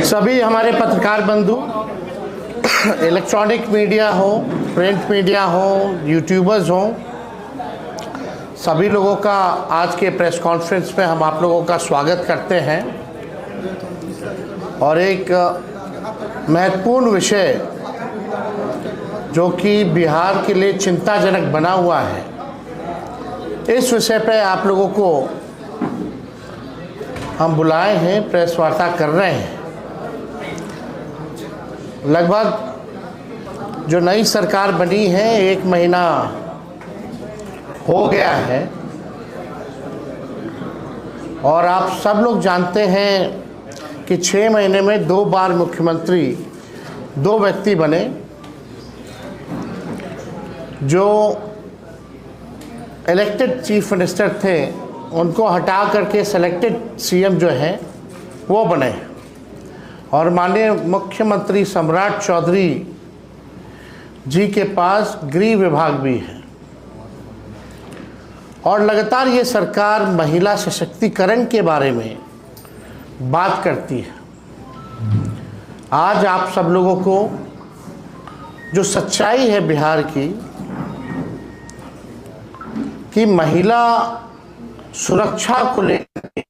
सभी हमारे पत्रकार बंधु, इलेक्ट्रॉनिक मीडिया हो, प्रिंट मीडिया हो, यूट्यूबर्स हो, सभी लोगों का आज के प्रेस कॉन्फ्रेंस में हम आप लोगों का स्वागत करते हैं। और एक महत्वपूर्ण विषय जो कि बिहार के लिए चिंताजनक बना हुआ है, इस विषय पर आप लोगों को हम बुलाए हैं, प्रेस वार्ता कर रहे हैं। लगभग जो नई सरकार बनी है 1 महीना हो गया है और आप सब लोग जानते हैं कि 6 महीने में 2 बार मुख्यमंत्री 2 व्यक्ति बने। जो इलेक्टेड चीफ मिनिस्टर थे उनको हटा करके सेलेक्टेड सीएम जो हैं वो बने और माननीय मुख्यमंत्री सम्राट चौधरी जी के पास गृह विभाग भी है और लगातार ये सरकार महिला सशक्तिकरण के बारे में बात करती है। आज आप सब लोगों को जो सच्चाई है बिहार की कि महिला सुरक्षा को लेकर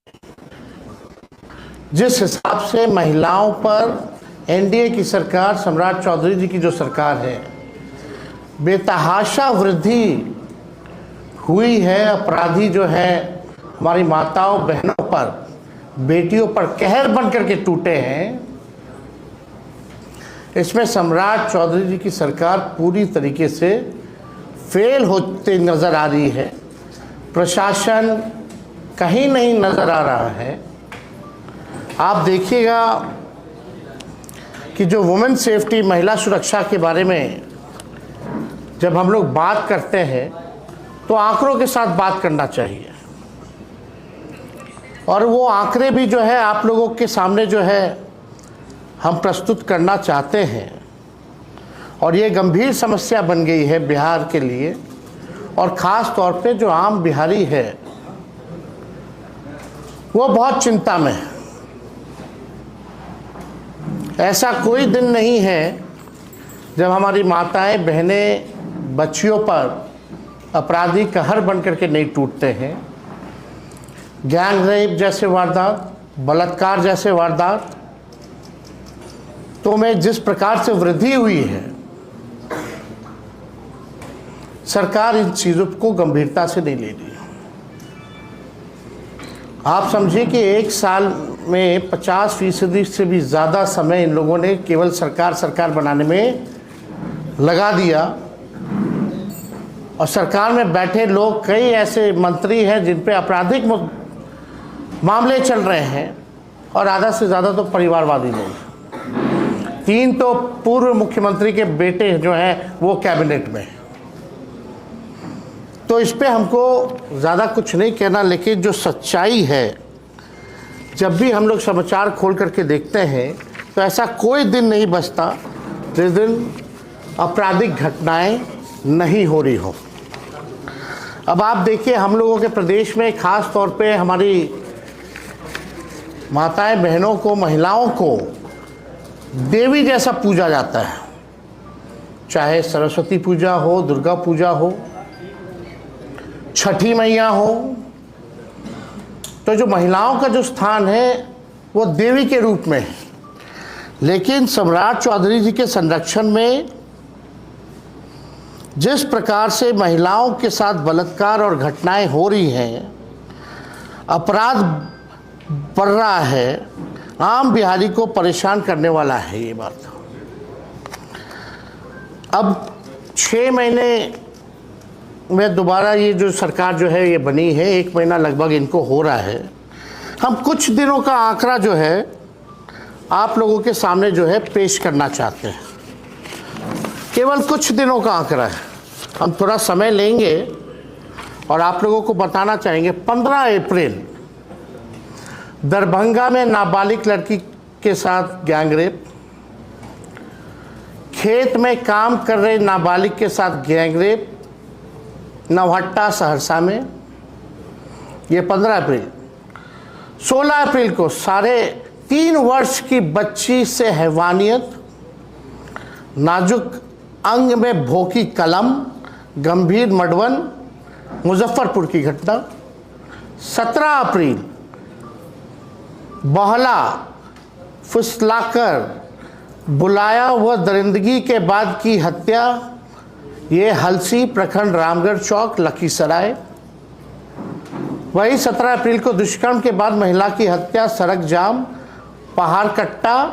जिस हिसाब से महिलाओं पर एनडीए की सरकार, सम्राट चौधरी जी की जो सरकार है, बेतहाशा वृद्धि हुई है। अपराधी जो है हमारी माताओं बहनों पर, बेटियों पर कहर बन करके टूटे हैं। इसमें सम्राट चौधरी जी की सरकार पूरी तरीके से फेल होते नज़र आ रही है। प्रशासन कहीं नहीं नज़र आ रहा है। आप देखिएगा कि जो वुमेन सेफ्टी, महिला सुरक्षा के बारे में जब हम लोग बात करते हैं तो आंकड़ों के साथ बात करना चाहिए और वो आंकड़े भी जो है आप लोगों के सामने जो है हम प्रस्तुत करना चाहते हैं। और ये गंभीर समस्या बन गई है बिहार के लिए और ख़ास तौर पे जो आम बिहारी है वो बहुत चिंता में है। ऐसा कोई दिन नहीं है जब हमारी माताएं, बहनें, बच्चियों पर अपराधी कहर बन करके नहीं टूटते हैं। गैंग रेप जैसे वारदात, बलात्कार जैसे वारदात तो में जिस प्रकार से वृद्धि हुई है, सरकार इन चीज़ों को गंभीरता से नहीं ले रही। आप समझिए कि 1 साल में 50% से भी ज़्यादा समय इन लोगों ने केवल सरकार बनाने में लगा दिया और सरकार में बैठे लोग, कई ऐसे मंत्री हैं जिन पे आपराधिक मामले चल रहे हैं और आधा से ज़्यादा तो परिवारवादी लोग। 3 तो पूर्व मुख्यमंत्री के बेटे जो हैं वो कैबिनेट में। तो इस पे हमको ज़्यादा कुछ नहीं कहना, लेकिन जो सच्चाई है, जब भी हम लोग समाचार खोल करके देखते हैं तो ऐसा कोई दिन नहीं बचता जिस दिन आपराधिक घटनाएं नहीं हो रही हो। अब आप देखिए, हम लोगों के प्रदेश में ख़ास तौर पे हमारी माताएं, बहनों को, महिलाओं को देवी जैसा पूजा जाता है। चाहे सरस्वती पूजा हो, दुर्गा पूजा हो, छठी मैया हो, तो जो महिलाओं का जो स्थान है वो देवी के रूप में है। लेकिन सम्राट चौधरी जी के संरक्षण में जिस प्रकार से महिलाओं के साथ बलात्कार और घटनाएं हो रही हैं, अपराध बढ़ रहा है, आम बिहारी को परेशान करने वाला है ये बात। अब 6 महीने में दोबारा ये जो सरकार जो है ये बनी है, 1 महीना लगभग इनको हो रहा है। हम कुछ दिनों का आंकड़ा जो है आप लोगों के सामने जो है पेश करना चाहते हैं। केवल कुछ दिनों का आंकड़ा है। हम थोड़ा समय लेंगे और आप लोगों को बताना चाहेंगे। 15 अप्रैल दरभंगा में नाबालिग लड़की के साथ गैंगरेप, खेत में काम कर रहे नाबालिग के साथ गैंगरेप नौहट्टा सहरसा में, ये 15 अप्रैल। 16 अप्रैल को सारे 3 वर्ष की बच्ची से हैवानियत, नाजुक अंग में भोंकी कलम, गंभीर मडवन, मुजफ्फरपुर की घटना। 17 अप्रैल बहला फुसलाकर बुलाया व दरिंदगी के बाद की हत्या, ये हलसी प्रखंड रामगढ़ चौक लखीसराय। वही 17 अप्रैल को दुष्कर्म के बाद महिला की हत्या, सड़क जाम, पहाड़कट्टा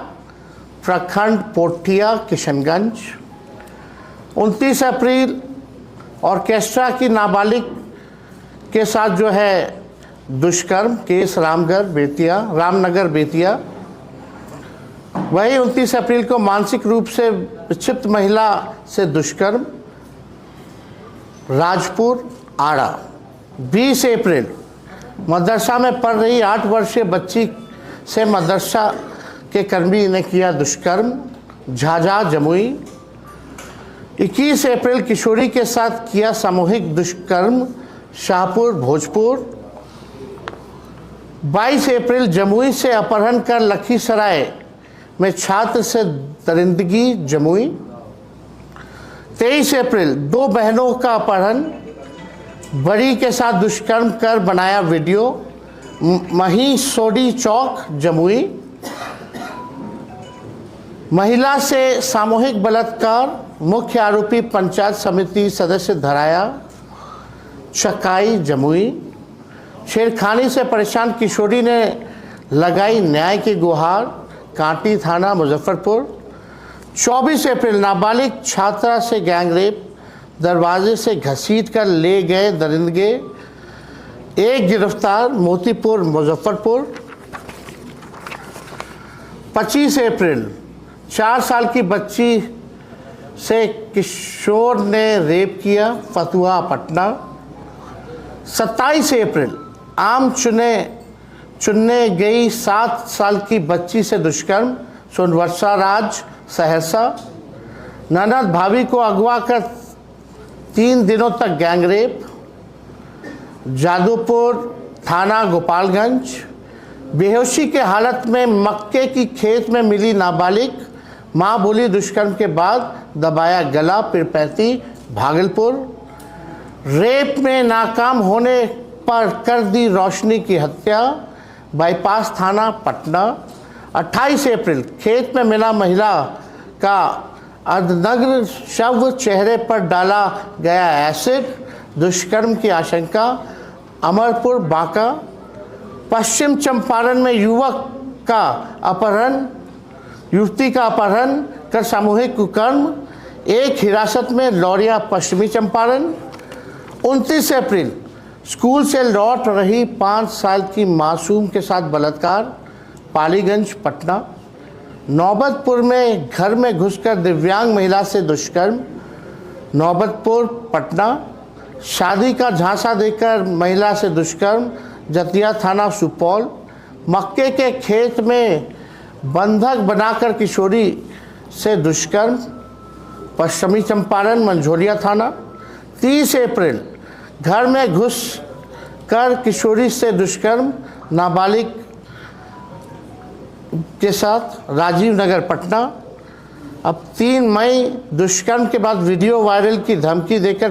प्रखंड पोठिया किशनगंज। 29 अप्रैल ऑर्केस्ट्रा की नाबालिग के साथ जो है दुष्कर्म केस रामनगर बेतिया। वही 29 अप्रैल को मानसिक रूप से विक्षिप्त महिला से दुष्कर्म, राजपुर आड़ा। 20 अप्रैल मदरसा में पढ़ रही 8 वर्षीय बच्ची से मदरसा के कर्मी ने किया दुष्कर्म, झाझा जमुई। 21 अप्रैल किशोरी के साथ किया सामूहिक दुष्कर्म, शाहपुर भोजपुर। 22 अप्रैल जमुई से अपहरण कर लखीसराय में छात्र से दरिंदगी जमुई। 23 अप्रैल 2 बहनों का अपहरण, बड़ी के साथ दुष्कर्म कर बनाया वीडियो, मही सोडी चौक जमुई। महिला से सामूहिक बलात्कार, मुख्य आरोपी पंचायत समिति सदस्य धराया, चकाई जमुई। छेड़खानी से परेशान किशोरी ने लगाई न्याय की गुहार, कांटी थाना मुजफ्फरपुर। 24 अप्रैल नाबालिग छात्रा से गैंगरेप, दरवाजे से घसीट कर ले गए दरिंदगे, एक गिरफ्तार, मोतीपुर मुजफ्फरपुर। 25 अप्रैल 4 साल की बच्ची से किशोर ने रेप किया, फतुहा पटना। 27 अप्रैल आम चुनने गई 7 साल की बच्ची से दुष्कर्म, सोनवर्षा राज सहरसा। ननद भाभी को अगवा कर 3 दिनों तक गैंगरेप, जादूपुर थाना गोपालगंज। बेहोशी के हालत में मक्के की खेत में मिली नाबालिग, मां बोली दुष्कर्म के बाद दबाया गला, पीरपैंती भागलपुर। रेप में नाकाम होने पर कर दी रोशनी की हत्या, बाईपास थाना पटना। 28 अप्रैल खेत में मिला महिला का अर्धनग्न शव, चेहरे पर डाला गया एसिड, दुष्कर्म की आशंका, अमरपुर बांका। पश्चिम चंपारण में युवती का अपहरण कर सामूहिक कुकर्म, एक हिरासत में लौरिया पश्चिमी चंपारण। 29 अप्रैल स्कूल से लौट रही 5 साल की मासूम के साथ बलात्कार, पालीगंज पटना। नौबतपुर में घर में घुसकर दिव्यांग महिला से दुष्कर्म, नौबतपुर पटना। शादी का झांसा देकर महिला से दुष्कर्म, जतिया थाना सुपौल। मक्के के खेत में बंधक बनाकर किशोरी से दुष्कर्म, पश्चिमी चंपारण मंझोलिया थाना। 30 अप्रैल घर में घुस कर किशोरी से दुष्कर्म, नाबालिग के साथ, राजीव नगर पटना। अब 3 मई दुष्कर्म के बाद वीडियो वायरल की धमकी देकर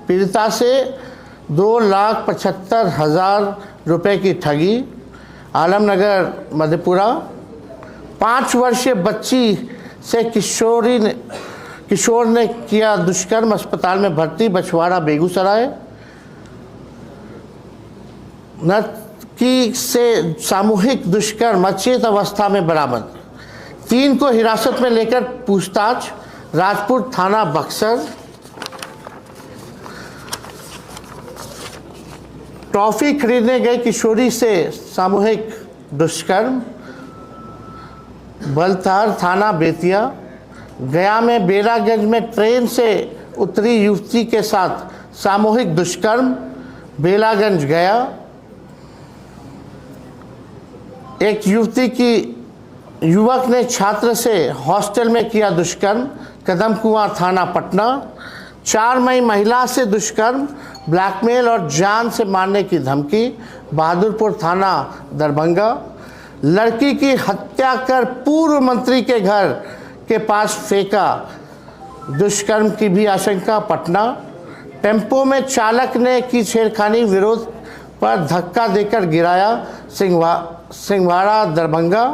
पीड़िता से 2,75,000 रुपये की ठगी, आलमनगर मधेपुरा। 5 वर्षीय बच्ची से किशोर ने किया दुष्कर्म, अस्पताल में भर्ती, बछवाड़ा बेगूसराय। नर्तकी से सामूहिक दुष्कर्म, अचेत अवस्था में बरामद। 3 को हिरासत में लेकर पूछताछ, राजपुर थाना बक्सर। टॉफी खरीदने गए किशोरी से सामूहिक दुष्कर्म, बलथार थाना बेतिया। गया में बेलागंज में ट्रेन से उतरी युवती के साथ सामूहिक दुष्कर्म, बेलागंज गया। एक युवक ने छात्र से हॉस्टल में किया दुष्कर्म, कदमकुआं थाना पटना। 4 मई महिला से दुष्कर्म, ब्लैकमेल और जान से मारने की धमकी, बहादुरपुर थाना दरभंगा। लड़की की हत्या कर पूर्व मंत्री के घर के पास फेंका, दुष्कर्म की भी आशंका। पटना, टेम्पो में चालक ने की छेड़खानी, विरोध पर धक्का देकर गिराया, सिंहवाड़ा दरभंगा।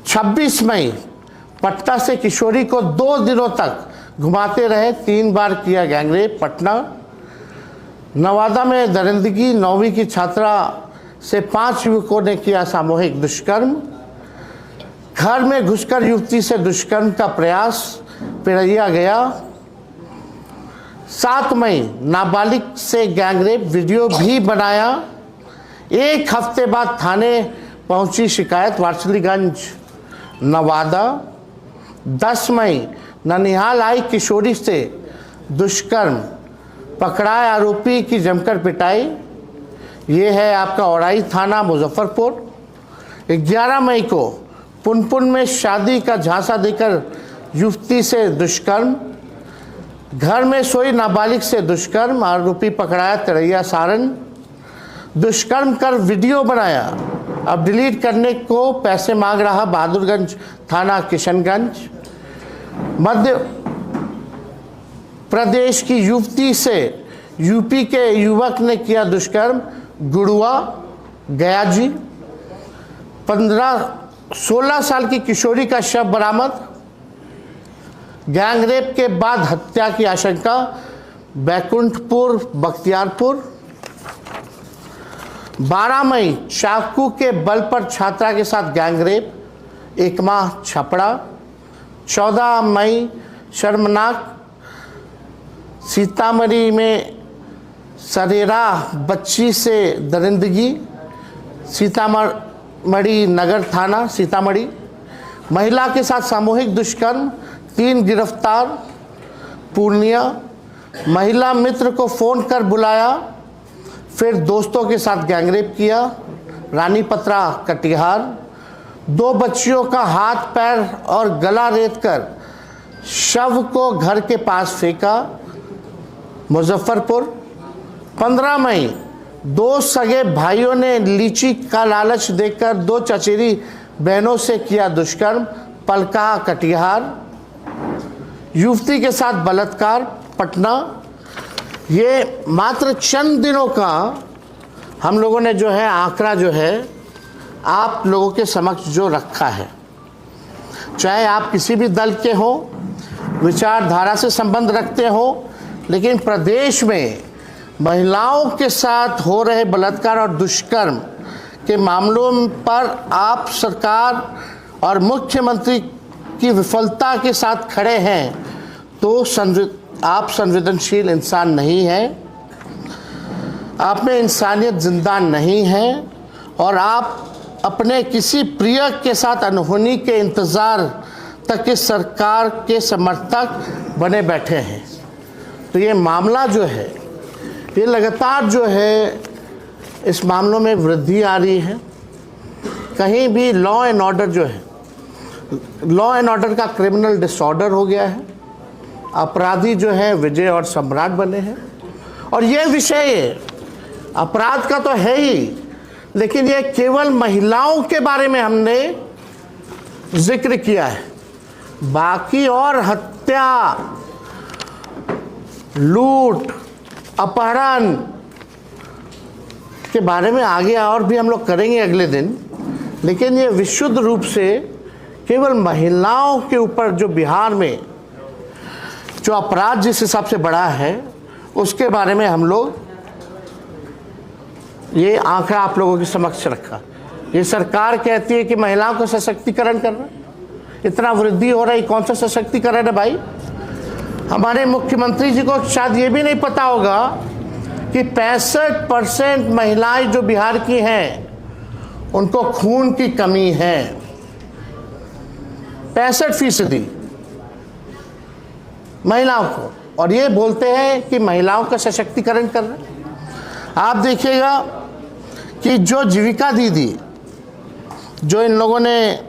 26 मई, पटना से किशोरी को 2 दिनों तक घुमाते रहे, 3 बार किया गैंगरेप। पटना, नवादा में दरिंदगी, 9वीं की छात्रा से 5 युवकों ने किया सामूहिक दुष्कर्म। घर में घुसकर युवती से दुष्कर्म का प्रयास, पिरैया गया। 7 मई, नाबालिग से गैंगरेप, वीडियो भी बनाया। 1 हफ्ते बाद थाने पहुंची शिकायत, वारसिलीगंज नवादा। 10 मई, ननिहाल आई किशोरी से दुष्कर्म, पकड़ाए आरोपी की जमकर पिटाई। ये है आपका औराई थाना मुजफ्फरपुर। 11 मई को पुनपुन में शादी का झांसा देकर युवती से दुष्कर्म, घर में सोई नाबालिग से दुष्कर्म, आरोपी पकड़ाया, तिरैया सारण। दुष्कर्म कर वीडियो बनाया, अब डिलीट करने को पैसे मांग रहा, बहादुरगंज थाना किशनगंज। मध्य प्रदेश की युवती से यूपी के युवक ने किया दुष्कर्म, गुड़ुआ गयाजी। 16 साल की किशोरी का शव बरामद, गैंगरेप के बाद हत्या की आशंका, बैकुंठपुर बख्तियारपुर। 12 मई, चाकू के बल पर छात्रा के साथ गैंगरेप, एकमा छपड़ा। 14 मई, शर्मनाक, सीतामढ़ी में सरेरा बच्ची से दरिंदगी, सीतामढ़ी नगर थाना सीतामढ़ी। महिला के साथ सामूहिक दुष्कर्म, 3 गिरफ्तार। पूर्णिया, महिला मित्र को फ़ोन कर बुलाया, फिर दोस्तों के साथ गैंगरेप किया। रानी पत्रा कटिहार, 2 बच्चियों का हाथ पैर और गला रेतकर शव को घर के पास फेंका, मुजफ्फरपुर। 15 मई, 2 सगे भाइयों ने लीची का लालच देकर 2 चचेरी बहनों से किया दुष्कर्म, पलका कटिहार। युवती के साथ बलात्कार, पटना। ये मात्र चंद दिनों का हम लोगों ने जो है आंकड़ा जो है आप लोगों के समक्ष जो रखा है, चाहे आप किसी भी दल के हो, विचारधारा से संबंध रखते हो, लेकिन प्रदेश में महिलाओं के साथ हो रहे बलात्कार और दुष्कर्म के मामलों पर आप सरकार और मुख्यमंत्री की विफलता के साथ खड़े हैं, तो आप संवेदनशील इंसान नहीं हैं, आप में इंसानियत जिंदा नहीं है, और आप अपने किसी प्रिय के साथ अनहोनी के इंतज़ार तक इस सरकार के समर्थक बने बैठे हैं। तो ये मामला जो है, ये लगातार जो है इस मामलों में वृद्धि आ रही है। कहीं भी लॉ एंड ऑर्डर जो है, लॉ एंड ऑर्डर का क्रिमिनल डिसऑर्डर हो गया है, अपराधी जो है विजय और सम्राट बने हैं। और ये विषय अपराध का तो है ही, लेकिन ये केवल महिलाओं के बारे में हमने जिक्र किया है, बाकी और हत्या, लूट, अपहरण के बारे में आगे और भी हम लोग करेंगे अगले दिन। लेकिन ये विशुद्ध रूप से केवल महिलाओं के ऊपर जो बिहार में जो अपराध जिस हिसाब से बढ़ा है, उसके बारे में हम लोग ये आंकड़ा आप लोगों के समक्ष रखा। ये सरकार कहती है कि महिलाओं का सशक्तिकरण करना, इतना वृद्धि हो रही, कौन सा सशक्तिकरण है भाई? हमारे मुख्यमंत्री जी को शायद ये भी नहीं पता होगा कि 65% महिलाएं जो बिहार की हैं उनको खून की कमी है। 65% महिलाओं को, और ये बोलते हैं कि महिलाओं का सशक्तिकरण कर रहे हैं। आप देखिएगा कि जो जीविका दीदी, जो इन लोगों ने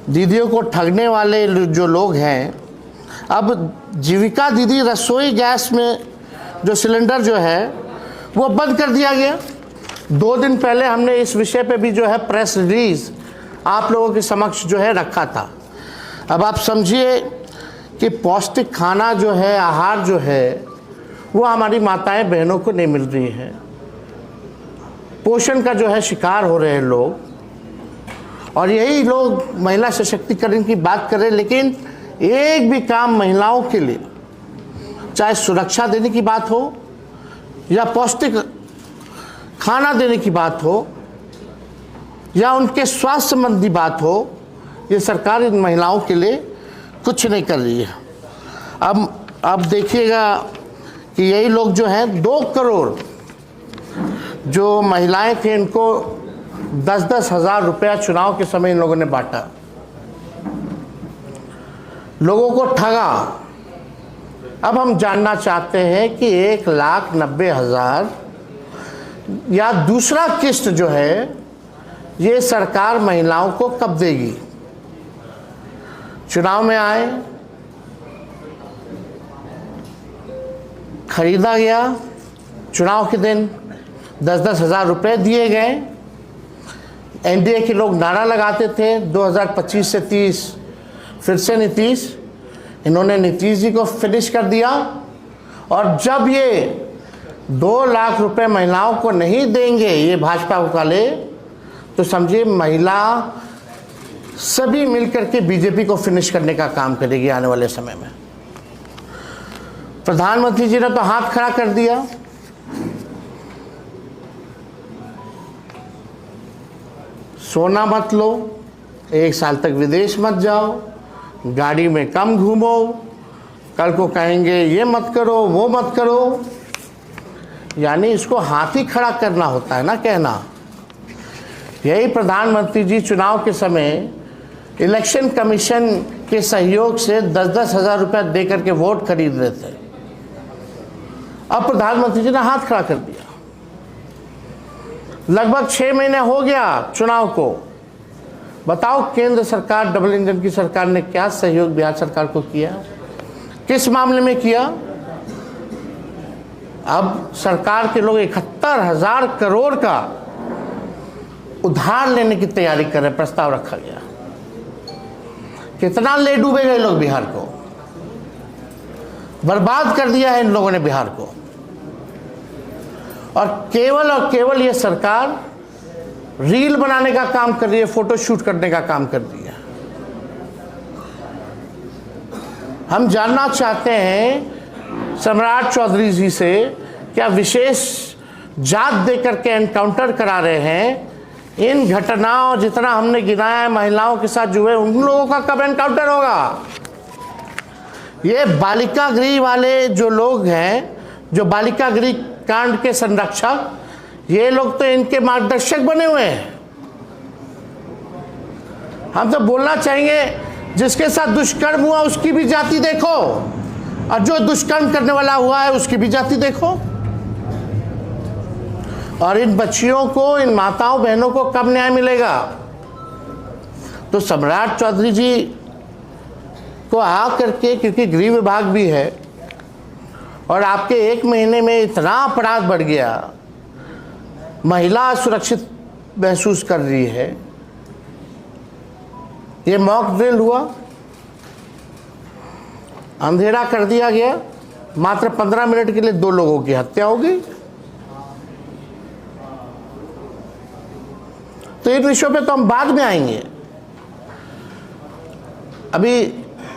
दीदियों को ठगने वाले जो लोग हैं, अब जीविका दीदी रसोई गैस में जो सिलेंडर जो है वो बंद कर दिया गया। 2 दिन पहले हमने इस विषय पे भी जो है प्रेस रिलीज आप लोगों के समक्ष जो है रखा था। अब आप समझिए कि पौष्टिक खाना जो है, आहार जो है, वो हमारी माताएं बहनों को नहीं मिल रही है। पोषण का जो है शिकार हो रहे हैं लोग, और यही लोग महिला सशक्तिकरण की बात करें, लेकिन एक भी काम महिलाओं के लिए, चाहे सुरक्षा देने की बात हो या पौष्टिक खाना देने की बात हो या उनके स्वास्थ्य संबंधी बात हो, ये सरकार इन महिलाओं के लिए कुछ नहीं कर रही है। अब देखिएगा कि यही लोग जो हैं 2 करोड़ जो महिलाएं थे, इनको 10-10 हज़ार रुपया चुनाव के समय इन लोगों ने बांटा, लोगों को ठगा। अब हम जानना चाहते हैं कि 1,90,000 या दूसरा किस्त जो है ये सरकार महिलाओं को कब देगी? चुनाव में आए, खरीदा गया, चुनाव के दिन 10-10 हज़ार रुपये दिए गए। एनडीए के लोग नारा लगाते थे 2025 से 30, फिर से नीतीश, इन्होंने नीतीश जी को फिनिश कर दिया। और जब ये 2 लाख रुपए महिलाओं को नहीं देंगे ये भाजपा वाले, तो समझिए महिला सभी मिलकर के बीजेपी को फिनिश करने का काम करेगी आने वाले समय में। प्रधानमंत्री जी ने तो हाथ खड़ा कर दिया। सोना मत लो, 1 साल तक विदेश मत जाओ, गाड़ी में कम घूमो, कल को कहेंगे ये मत करो वो मत करो। यानी इसको हाथ ही खड़ा करना होता है ना कहना। यही प्रधानमंत्री जी चुनाव के समय इलेक्शन कमीशन के सहयोग से 10-10 हज़ार रुपया दे करके वोट खरीद रहे थे। अब प्रधानमंत्री जी ने हाथ खड़ा कर दिया। लगभग 6 महीने हो गया चुनाव को। बताओ केंद्र सरकार, डबल इंजन की सरकार ने क्या सहयोग बिहार सरकार को किया, किस मामले में किया? अब सरकार के लोग 71,000 करोड़ का उधार लेने की तैयारी कर रहे, प्रस्ताव रखा गया। कितना ले डूबे गए लोग, बिहार को बर्बाद कर दिया है इन लोगों ने बिहार को। और केवल ये सरकार रील बनाने का काम कर रही है, फोटो शूट करने का काम कर रही है। हम जानना चाहते हैं सम्राट चौधरी जी से, क्या विशेष जात देकर के एनकाउंटर करा रहे हैं? इन घटनाओं जितना हमने गिनाया है महिलाओं के साथ जुए, उन लोगों का कब एनकाउंटर होगा? ये बालिका गृह वाले जो लोग हैं, जो बालिका गृह कांड के संरक्षक, ये लोग तो इनके मार्गदर्शक बने हुए हैं। हम तो बोलना चाहेंगे जिसके साथ दुष्कर्म हुआ उसकी भी जाति देखो, और जो दुष्कर्म करने वाला हुआ है उसकी भी जाति देखो। और इन बच्चियों को, इन माताओं बहनों को कब न्याय मिलेगा? तो सम्राट चौधरी जी को आ करके, क्योंकि गृह विभाग भी है और आपके 1 महीने में इतना अपराध बढ़ गया, महिला असुरक्षित महसूस कर रही है। ये मॉक ड्रिल हुआ, अंधेरा कर दिया गया, मात्र 15 मिनट के लिए 2 लोगों की हत्या हो गई। तो इन विषयों पे तो हम बाद में आएंगे। अभी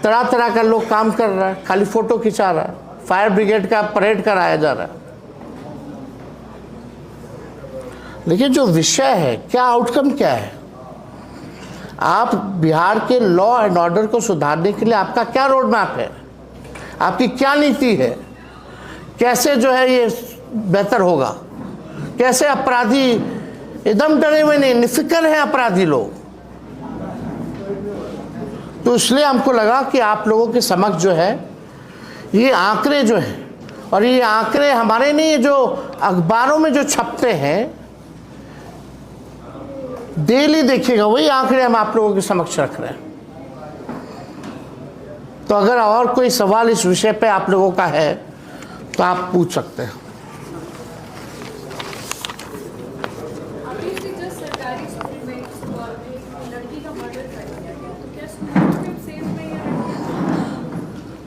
तरह तरह का लोग काम कर रहा है, खाली फोटो खिंचा रहा है, फायर ब्रिगेड का परेड कराया जा रहा है। लेकिन जो विषय है, क्या आउटकम क्या है? आप बिहार के लॉ एंड ऑर्डर को सुधारने के लिए आपका क्या रोड मैप है? आपकी क्या नीति है? कैसे जो है ये बेहतर होगा? कैसे अपराधी एकदम डरे हुए नहीं, निफिक्र है अपराधी लोग। तो इसलिए हमको लगा कि आप लोगों के समक्ष जो है ये आंकड़े जो हैं, और ये आंकड़े हमारे नहीं, जो अखबारों में जो छपते हैं डेली देखिएगा, वही आंकड़े हम आप लोगों के समक्ष रख रहे हैं। तो अगर और कोई सवाल इस विषय पे आप लोगों का है तो आप पूछ सकते हैं।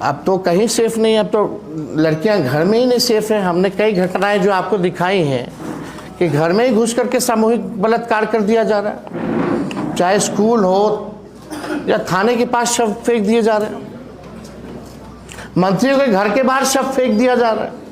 अब तो कहीं सेफ नहीं, अब तो लड़कियां घर में ही नहीं सेफ हैं। हमने कई घटनाएं जो आपको दिखाई हैं कि घर में ही घुस करके सामूहिक बलात्कार कर दिया जा रहा है, चाहे स्कूल हो या थाने के पास शव फेंक दिए जा रहे हैं, मंत्रियों के घर के बाहर शव फेंक दिया जा रहा है।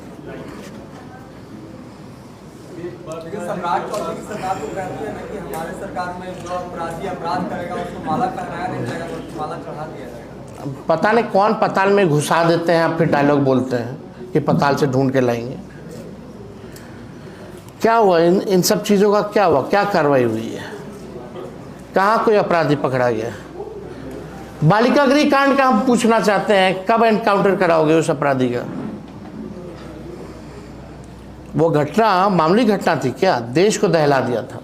सम्राट चौधरी की सरकार तो कहती है ना कि हमारे सरकार में जो अपराधी अपराध करेगा उसको माला पहनाया नहीं जाएगा, तो माला चढ़ा दिया जाएगा। पता नहीं कौन पताल में घुसा देते हैं, फिर डायलॉग बोलते हैं कि पताल से ढूंढ के लाएंगे। क्या हुआ इन सब चीज़ों का? क्या हुआ? क्या कार्रवाई हुई है? कहाँ कोई अपराधी पकड़ा गया? बालिका गृह कांड का हम पूछना चाहते हैं, कब एनकाउंटर कराओगे उस अपराधी का? वो घटना मामूली घटना थी क्या? देश को दहला दिया था।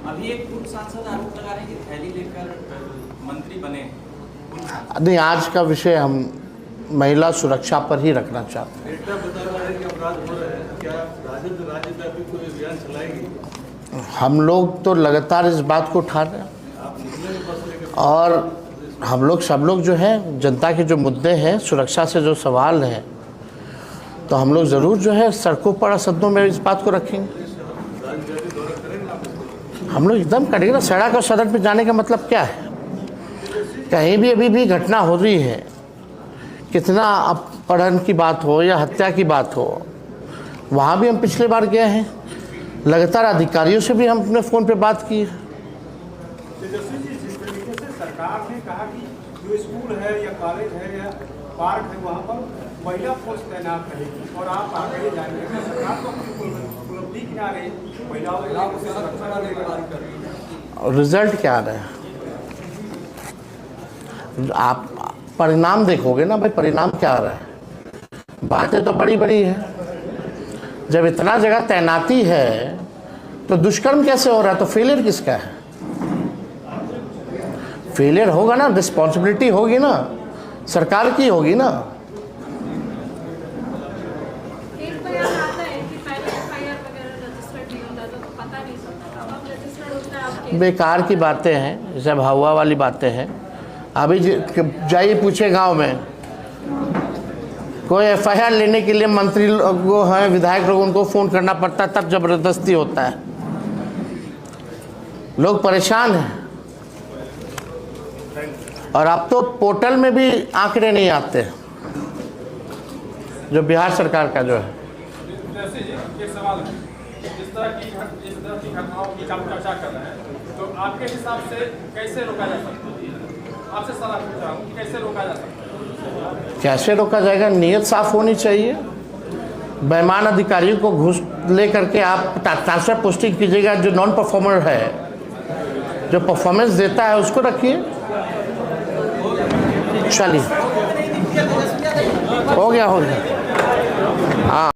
अभी एक पूर्व सांसद आरोप लगा रहे हैं कि थैली लेकर मंत्री बने। नहीं, आज का विषय हम महिला सुरक्षा पर ही रखना चाहते हैं। हम लोग तो लगातार इस बात को उठा रहे हैं और हम लोग सब लोग जो हैं, जनता के जो मुद्दे हैं, सुरक्षा से जो सवाल हैं, तो हम लोग ज़रूर जो है सड़कों पर सदनों में इस बात को रखेंगे। हम लोग एकदम करेंगे ना। सड़क और सदन पर जाने का मतलब क्या है? कहीं भी अभी भी घटना हो रही है, कितना अपहरण की बात हो या हत्या की बात हो, वहाँ भी हम पिछले बार गए हैं, लगातार अधिकारियों से भी हम अपने फ़ोन पे बात की है। जिस तरीके से सरकार ने कहा कि जो स्कूल है या कॉलेज है या पार्क है वहाँ पर महिला फोर्स तैनात रहेगी और आप आगे जाएंगे, सरकार तो उपलब्धि किना रही महिलाओं को सुरक्षा देने की बात कर रही है। रिजल्ट क्या आ रहा है? आप परिणाम देखोगे ना भाई, परिणाम क्या आ रहा है। बातें तो बड़ी बड़ी है, जब इतना जगह तैनाती है तो दुष्कर्म कैसे हो रहा है? तो फेलियर किसका है? फेलियर होगा ना, रिस्पॉन्सिबिलिटी होगी ना, सरकार की होगी ना। एक बयान आता है कि पहले एफआईआर वगैरह रजिस्टर्ड नहीं होता था तो पता नहीं चलता था, अब रजिस्टर्ड होता है आपके। बेकार की बातें हैं, जैसे हवा वाली बातें हैं। अभी जाइए पूछे गांव में, कोई एफआईआर लेने के लिए मंत्री लोग हैं, विधायक लोग, उनको फ़ोन करना पड़ता है, तब ज़बरदस्ती होता है। लोग परेशान हैं। और अब तो पोर्टल में भी आंकड़े नहीं आते, जो बिहार सरकार का जो है। एक सवाल है, इस तरह की घटनाओं की आप चर्चा कर रहे हैं, तो आपके हिसाब से कैसे रोका जा सकता है? आपसे सलाह पूछ रहा हूँ कि कैसे रोका जा सकता है? कैसे रोका जाएगा? नीयत साफ होनी चाहिए। बेईमान अधिकारियों को घूस ले करके आप ट्रांसफर पोस्टिंग कीजिएगा। जो नॉन परफॉर्मर है, जो परफॉर्मेंस देता है, उसको रखिए। चलिए, हो गया हाँ।